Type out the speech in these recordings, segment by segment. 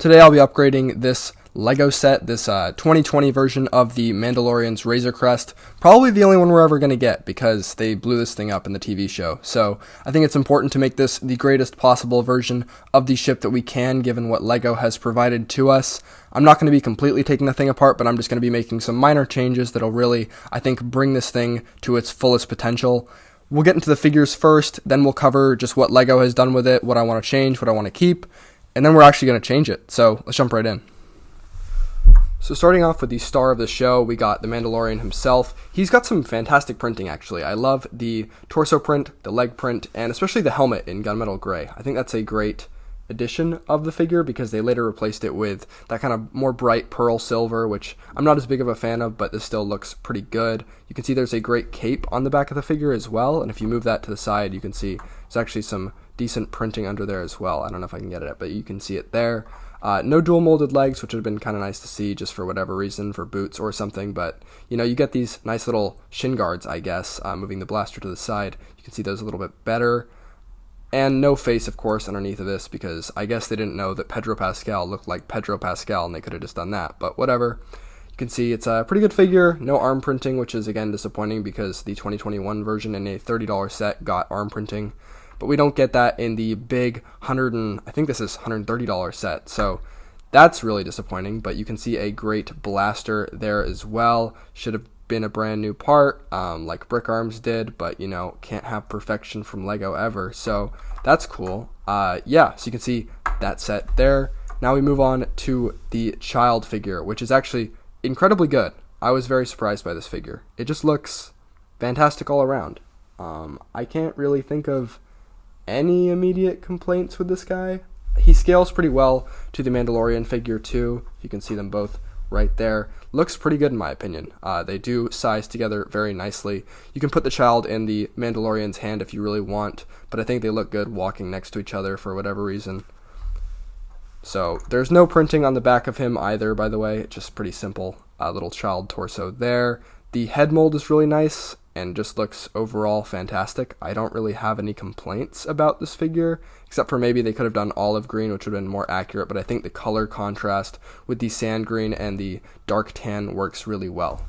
Today I'll be upgrading this Lego set, this 2020 version of the Mandalorian's Razor Crest. Probably the only one we're ever going to get because they blew this thing up in the TV show. So I think it's important to make this the greatest possible version of the ship that we can, given what Lego has provided to us. I'm not going to be completely taking the thing apart, but I'm just going to be making some minor changes that'll really, I think, bring this thing to its fullest potential. We'll get into the figures first, then we'll cover just what Lego has done with it, what I want to change, what I want to keep, and then we're actually going to change it. So let's jump right in. So starting off with the star of the show, we got the Mandalorian himself. He's got some fantastic printing, actually. I love the torso print, the leg print, and especially the helmet in gunmetal gray. I think that's a great addition of the figure because they later replaced it with that kind of more bright pearl silver, which I'm not as big of a fan of, but this still looks pretty good. You can see there's a great cape on the back of the figure as well, and if you move that to the side, you can see there's actually some decent printing under there as well. I don't know if I can get it, but you can see it there. No dual molded legs, which would have been kind of nice to see just for whatever reason, for boots or something, but you know, you get these nice little shin guards, I guess, moving the blaster to the side. You can see those a little bit better. And no face, of course, underneath of this, because I guess they didn't know that Pedro Pascal looked like Pedro Pascal, and they could have just done that, but whatever. You can see it's a pretty good figure, no arm printing, which is, again, disappointing because the 2021 version in a $30 set got arm printing. But we don't get that in the big I think this is $130 set, so that's really disappointing. But you can see a great blaster there as well. Should have been a brand new part, like Brick Arms did, but you know, can't have perfection from Lego ever, so that's cool. Yeah, so you can see that set there. Now we move on to the child figure, which is actually incredibly good. I was very surprised by this figure. It just looks fantastic all around. I can't really think of any immediate complaints with this guy. He scales pretty well to the Mandalorian figure too. You can see them both right there. Looks pretty good in my opinion. They do size together very nicely. You can put the child in the Mandalorian's hand if you really want, but I think they look good walking next to each other for whatever reason. So there's no printing on the back of him either, by the way. Just pretty simple little child torso there. The head mold is really nice and just looks overall fantastic. I don't really have any complaints about this figure, except for maybe they could have done olive green, which would have been more accurate, but I think the color contrast with the sand green and the dark tan works really well.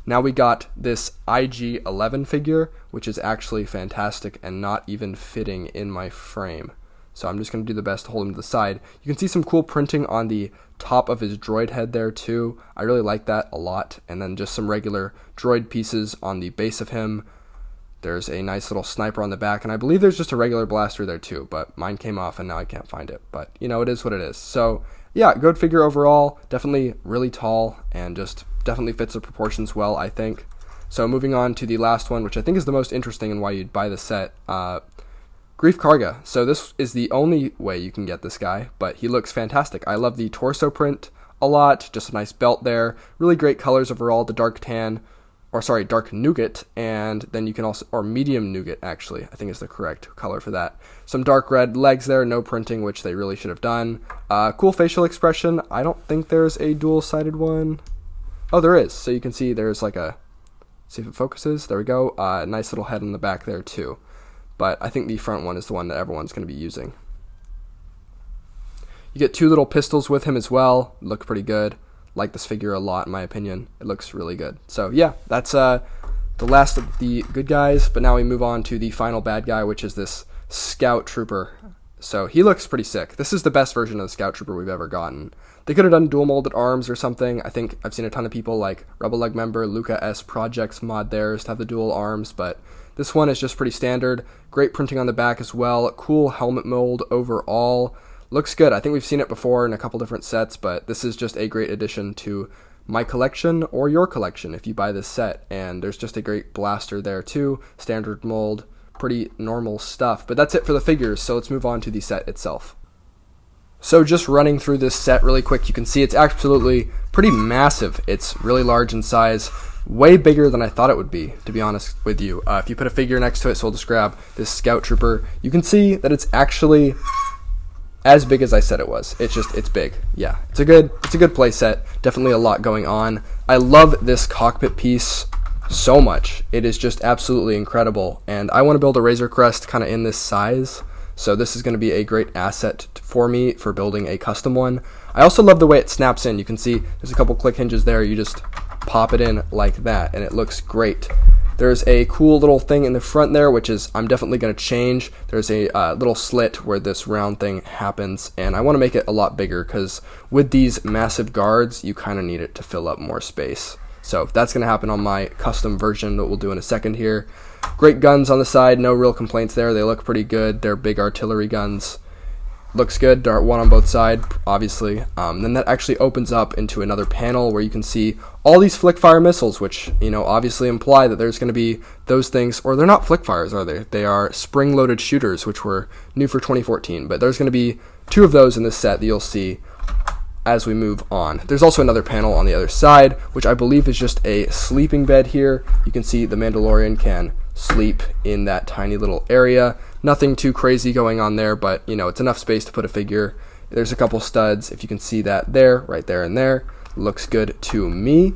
Now we got this IG-11 figure, which is actually fantastic and not even fitting in my frame. So I'm just going to do the best to hold him to the side. You can see some cool printing on the top of his droid head there too. I really like that a lot. And then just some regular droid pieces on the base of him. There's a nice little sniper on the back, and I believe there's just a regular blaster there too, but mine came off and now I can't find it. But you know, it is what it is. So yeah, good figure overall. Definitely really tall and just definitely fits the proportions well, I think. So moving on to the last one, which I think is the most interesting and why you'd buy the set. Grief Karga. So this is the only way you can get this guy, but he looks fantastic. I love the torso print a lot, just a nice belt there. Really great colors overall, the dark tan, or sorry, dark nougat, and then you can also, or medium nougat actually, I think is the correct color for that. Some dark red legs there, no printing, which they really should have done. Cool facial expression. I don't think there's a dual-sided one. Oh, there is. So you can see there's like a, see if it focuses, there we go. Nice little head in the back there too. But I think the front one is the one that everyone's going to be using. You get two little pistols with him as well. Look pretty good. Like this figure a lot in my opinion. It looks really good. So yeah, that's the last of the good guys. But now we move on to the final bad guy, which is this Scout Trooper. So he looks pretty sick. This is the best version of the Scout Trooper we've ever gotten. They could have done dual molded arms or something. I think I've seen a ton of people like Rebel Leg member Luca S. Projects mod theirs to have the dual arms, but this one is just pretty standard. Great printing on the back as well. Cool helmet mold overall. Looks good. I think we've seen it before in a couple different sets, but this is just a great addition to my collection or your collection if you buy this set. And there's just a great blaster there too. Standard mold. Pretty normal stuff. But that's it for the figures, so let's move on to the set itself. So just running through this set really quick, you can see it's absolutely pretty massive. It's really large in size. Way bigger than I thought it would be, to be honest with you. If you put a figure next to it, so we'll just grab this Scout Trooper, you can see that it's actually as big as I said it was. It's big. Yeah, it's a good play set. Definitely a lot going on. I love this cockpit piece so much. It is just absolutely incredible, and I want to build a Razor Crest kind of in this size. So this is going to be a great asset for me for building a custom one. I also love the way it snaps in. You can see there's a couple click hinges there. You just pop it in like that and it looks great. There's a cool little thing in the front there, which is I'm definitely going to change. There's a little slit where this round thing happens, and I want to make it a lot bigger because with these massive guards, you kind of need it to fill up more space. So that's going to happen on my custom version that we'll do in a second here. Great guns on the side, no real complaints there. They look pretty good. They're big artillery guns. Looks good, dart one on both sides, obviously. Then that actually opens up into another panel where you can see all these flick fire missiles, which, obviously imply that there's going to be those things, or they're not flick fires, are they? They are spring-loaded shooters, which were new for 2014, but there's going to be 2 of those in this set that you'll see as we move on. There's also another panel on the other side, which I believe is just a sleeping bed here. You can see the Mandalorian can sleep in that tiny little area. Nothing too crazy going on there, but it's enough space to put a figure. There's a couple studs, if you can see that there, right there and there. Looks good to me.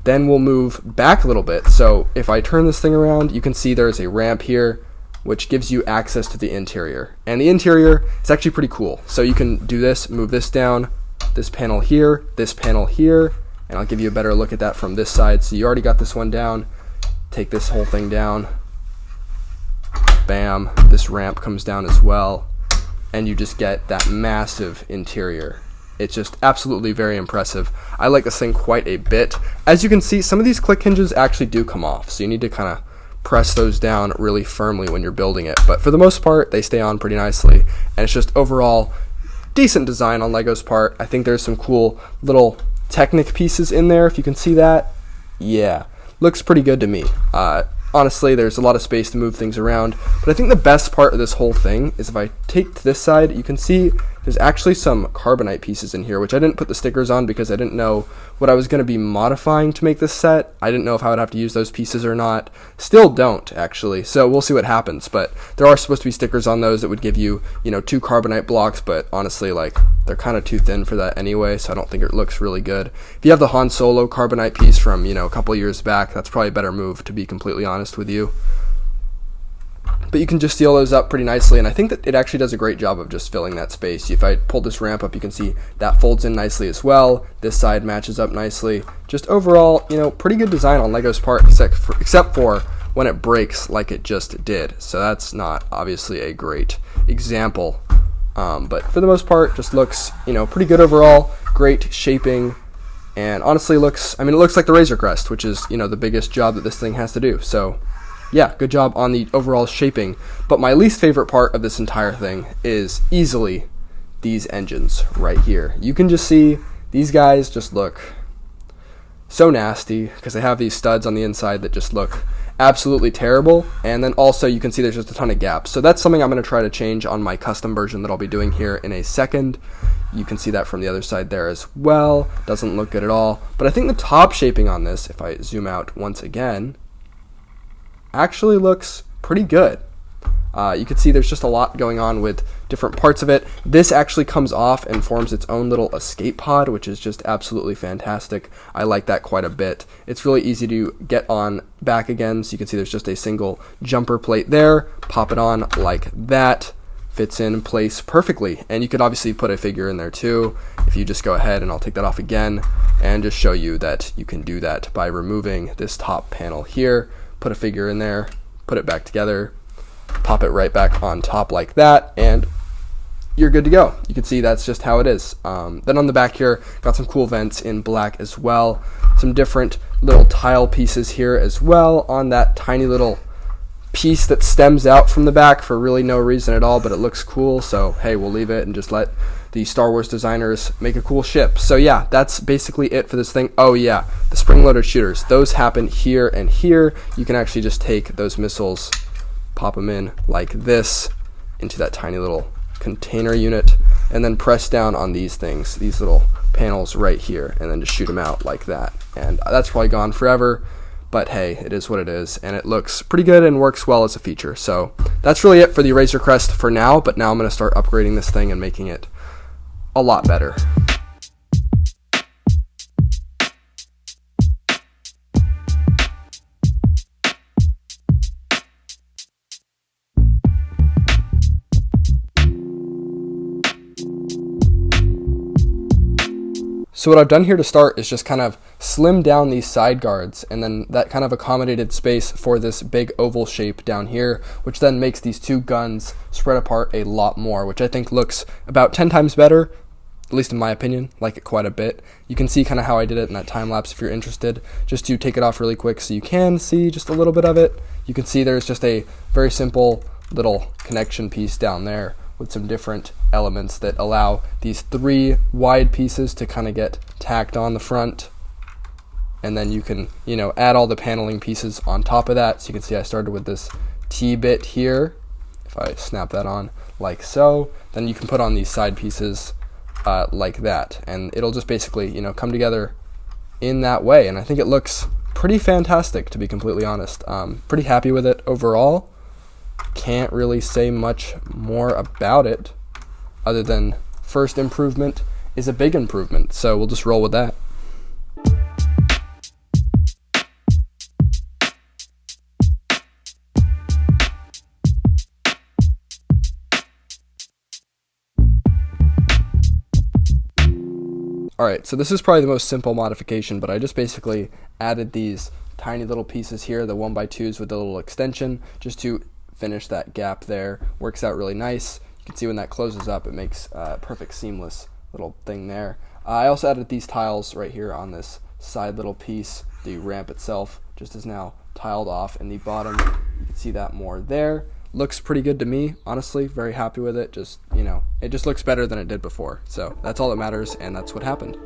Then we'll move back a little bit. So if I turn this thing around, you can see there's a ramp here, which gives you access to the interior. And the interior is actually pretty cool. So you can do this, move this down, this panel here, and I'll give you a better look at that from this side. So you already got this one down. Take this whole thing down. Bam, this ramp comes down as well, and you just get that massive interior. It's just absolutely very impressive. I like this thing quite a bit. As you can see, some of these click hinges actually do come off, so you need to kind of press those down really firmly when you're building it, but for the most part, they stay on pretty nicely, and it's just overall decent design on Lego's part. I think there's some cool little Technic pieces in there, if you can see that. Yeah, looks pretty good to me. Honestly, there's a lot of space to move things around, but I think the best part of this whole thing is if I take to this side, you can see there's actually some carbonite pieces in here, which I didn't put the stickers on because I didn't know what I was going to be modifying to make this set. I didn't know if I would have to use those pieces or not. Still don't, actually, so we'll see what happens, but there are supposed to be stickers on those that would give you, 2 carbonite blocks, but honestly, they're kind of too thin for that anyway, so I don't think it looks really good. If you have the Han Solo carbonite piece from, a couple years back, that's probably a better move, to be completely honest with you. But you can just seal those up pretty nicely, and I think that it actually does a great job of just filling that space. If I pull this ramp up, you can see that folds in nicely as well. This side matches up nicely. Just overall, pretty good design on Lego's part, except for when it breaks like it just did. So that's not obviously a great example. But for the most part, just looks, pretty good overall. Great shaping, and honestly it looks like the Razor Crest, which is, the biggest job that this thing has to do. So yeah, good job on the overall shaping. But my least favorite part of this entire thing is easily these engines right here. You can just see these guys just look so nasty because they have these studs on the inside that just look absolutely terrible. And then also you can see there's just a ton of gaps. So that's something I'm going to try to change on my custom version that I'll be doing here in a second. You can see that from the other side there as well. Doesn't look good at all. But I think the top shaping on this, if I zoom out once again, actually looks pretty good. You can see there's just a lot going on with different parts of it. This actually comes off and forms its own little escape pod, which is just absolutely fantastic. I like that quite a bit. It's really easy to get on back again, so you can see there's just a single jumper plate there. Pop it on like that. Fits in place perfectly, and you could obviously put a figure in there too if you just go ahead, and I'll take that off again and just show you that you can do that by removing this top panel here. Put a figure in there, put it back together, pop it right back on top like that, and you're good to go. You can see that's just how it is. Then on the back here, got some cool vents in black as well. Some different little tile pieces here as well on that tiny little piece that stems out from the back for really no reason at all, but it looks cool, so hey, we'll leave it and just let the Star Wars designers make a cool ship. So yeah, that's basically it for this thing. Oh yeah, the spring-loaded shooters, those happen here and here. You can actually just take those missiles, pop them in like this into that tiny little container unit, and then press down on these things, these little panels right here, and then just shoot them out like that. And that's probably gone forever, but hey, it is what it is, and it looks pretty good and works well as a feature. So that's really it for the Razor Crest for now, but now I'm going to start upgrading this thing and making it a lot better. So what I've done here to start is just kind of slim down these side guards, and then that kind of accommodated space for this big oval shape down here, which then makes these two guns spread apart a lot more, which I think looks about 10 times better, at least in my opinion. Like it quite a bit. You can see kind of how I did it in that time lapse if you're interested. Just to take it off really quick so you can see just a little bit of it. You can see there's just a very simple little connection piece down there with some different elements that allow these 3 wide pieces to kind of get tacked on the front. And then you can, add all the paneling pieces on top of that. So you can see I started with this T-bit here. If I snap that on like so, then you can put on these side pieces like that. And it'll just basically, come together in that way. And I think it looks pretty fantastic, to be completely honest. Pretty happy with it overall. Can't really say much more about it other than first improvement is a big improvement, so we'll just roll with that. Alright, so this is probably the most simple modification, but I just basically added these tiny little pieces here, the 1x2s with the little extension, just to finish that gap there. Works out really nice. You can see when that closes up, it makes a perfect seamless little thing there. I also added these tiles right here on this side little piece. The ramp itself just is now tiled off in the bottom. You can see that more there. Looks pretty good to me, honestly. Very happy with it. Just, it just looks better than it did before. So that's all that matters, and that's what happened.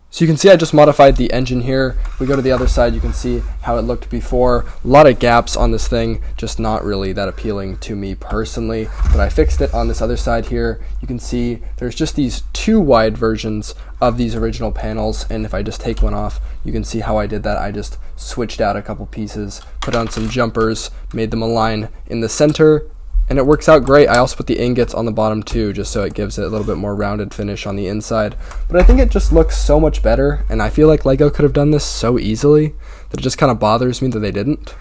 So you can see I just modified the engine here. If we go to the other side, you can see how it looked before. A lot of gaps on this thing, just not really that appealing to me personally. But I fixed it on this other side here. You can see there's just these 2 wide versions of these original panels. And if I just take one off, you can see how I did that. I just switched out a couple pieces, put on some jumpers, made them align in the center, and it works out great. I also put the ingots on the bottom too, just so it gives it a little bit more rounded finish on the inside. But I think it just looks so much better, and I feel like LEGO could have done this so easily that it just kind of bothers me that they didn't.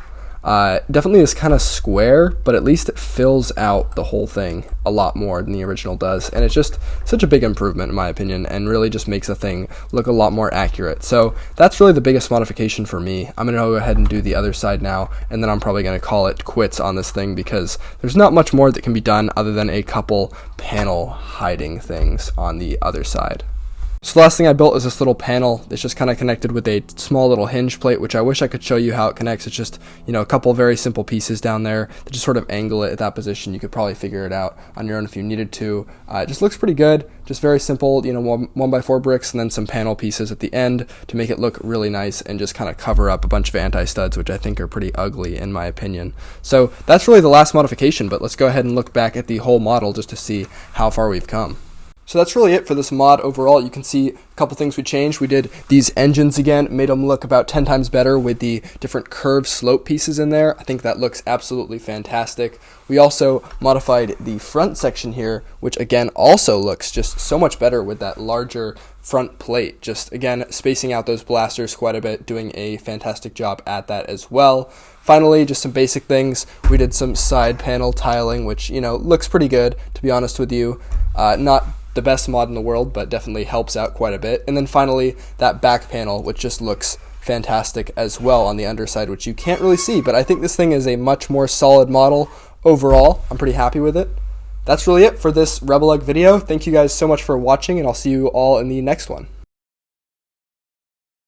Definitely is kind of square, but at least it fills out the whole thing a lot more than the original does. And it's just such a big improvement in my opinion, and really just makes the thing look a lot more accurate. So that's really the biggest modification for me. I'm going to go ahead and do the other side now, and then I'm probably going to call it quits on this thing because there's not much more that can be done other than a couple panel hiding things on the other side. So the last thing I built is this little panel that's just kind of connected with a small little hinge plate, which I wish I could show you how it connects. It's just, a couple very simple pieces down there that just sort of angle it at that position. You could probably figure it out on your own if you needed to. It just looks pretty good. Just very simple, 1x4 bricks and then some panel pieces at the end to make it look really nice and just kind of cover up a bunch of anti-studs, which I think are pretty ugly in my opinion. So that's really the last modification, but let's go ahead and look back at the whole model just to see how far we've come. So that's really it for this mod overall. You can see a couple things we changed. We did these engines again, made them look about 10 times better with the different curved slope pieces in there. I think that looks absolutely fantastic. We also modified the front section here, which again also looks just so much better with that larger front plate. Just again, spacing out those blasters quite a bit, doing a fantastic job at that as well. Finally, just some basic things. We did some side panel tiling, which, looks pretty good, to be honest with you. Not the best mod in the world, but definitely helps out quite a bit. And then finally, that back panel, which just looks fantastic as well on the underside, which you can't really see, but I think this thing is a much more solid model overall. I'm pretty happy with it. That's really it for this Rebel Egg video. Thank you guys so much for watching, and I'll see you all in the next one.